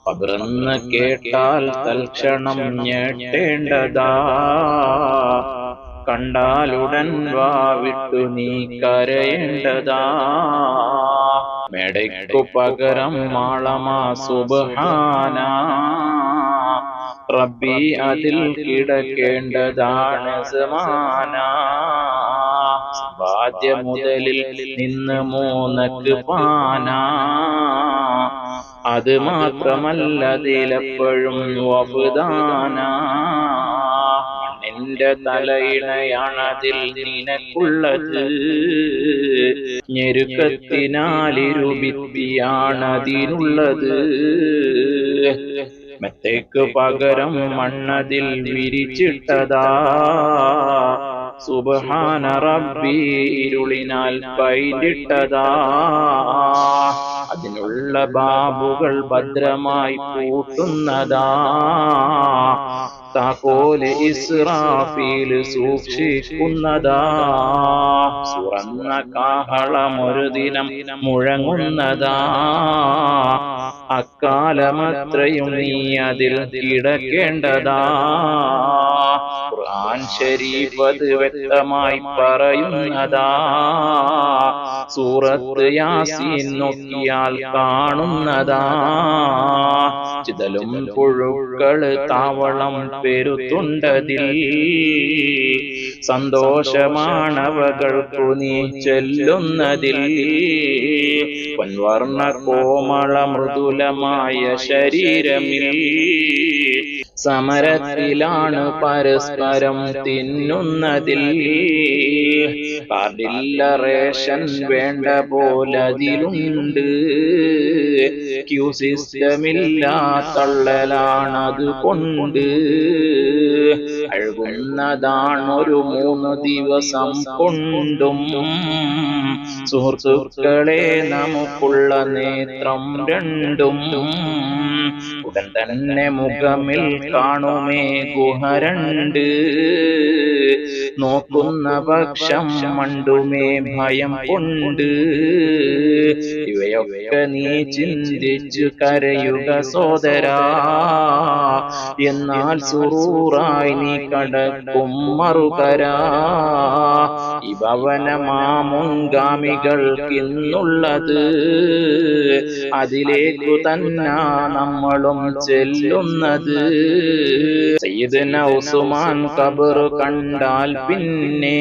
ഖബറെന്ന് കേട്ടാൽ തൽക്ഷണം ഞെട്ടേണ്ടതാ, കണ്ടാലുടൻ വാവിട്ടു നീ കരയേണ്ടതാ. മേടയ്ക്കു പകരം മാളമാ സുബ്ഹാന, റബ്ബി അതിൽ കിടക്കേണ്ടതാണ് സമാന. സമ്പാദ്യ മുതലിൽ നിന്ന് മൂന്നക്ക് പാന, അത് മാത്രമല്ല അതിലെപ്പോഴും വഫുദാന. നിന്റെ തലയിണയാണതിൽ നിനക്കുള്ളത്, ഞെരുക്കത്തിനാലിരുഭിത്തിയാണതിനുള്ളത്. മെത്തയ്ക്ക് പകരം മണ്ണതിൽ വിരിച്ചിട്ടതാ, സുബ്ഹാന റബ്ബി ഇരുളിനാൽ പൈലിട്ടതാ. അതിനുള്ള ബാബുകൾ ഭദ്രമായി പൂട്ടുന്നതാ, താക്കോല് ഇസ്രാഫീൽ സൂക്ഷിക്കുന്നതാ. സുറന്ന കാഹളമൊരു ദിനം മുഴങ്ങുന്നതാ, അക്കാലമത്രയും നീ അതിൽ കിടക്കേണ്ടതാ. ഖുർആൻ ശരീഫ് അത് വ്യക്തമായി പറയുന്നതാ, സൂറത്ത് യാസീൻ നോക്കിയാൽ കാണുന്നതാ. ചിതലും പുഴുക്കള് താവളം പെരുത്തുണ്ടതിൽ, സന്തോഷമാണവകൾക്കു നീ ചെല്ലുന്നതിൽ. പൊൻവർണ്ണ കോമള മൃദുലമായ ശരീരമിൽ, സമരത്തിലാണ് പരസ്പരം തിന്നുന്നതിൽ. കാർഡില്ല റേഷൻ വേണ്ട പോലതിലുണ്ട്, ക്യൂ സിസ്റ്റമില്ല തള്ളലാണത് കൊണ്ട്. അഴുകുന്നതാണൊരു 3 ദിവസം കൊണ്ടും, സുഹൃത്തുക്കളെ നമുക്കുള്ള നേത്രം രണ്ടും. ഉടൻ തന്നെ മുഖമിൽ കാണുമേ ഗുഹ 2, നോക്കുന്ന പക്ഷം മണ്ടുമേ ഭയം കൊണ്ട്. ഇവയൊക്കെ നീ ചിന്തിച്ചു കരയുക സോദരാ, എന്നാൽ സുറൂറായി നീ കടക്കും മറുകരാ. ഈ ഭവനമാ മുൻഗാമികൾക്കിന്നുള്ളത്, അതിലേക്കു തന്നെ നമ്മളും ചെല്ലുന്നത്. സയ്യിദ്ന ഉസ്മാൻ ഖബർ കണ്ടാൽ പിന്നെ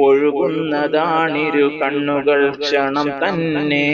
ഒഴുകുന്നതാണിരു കണ്ണുകൾ ക്ഷണം തന്നെ.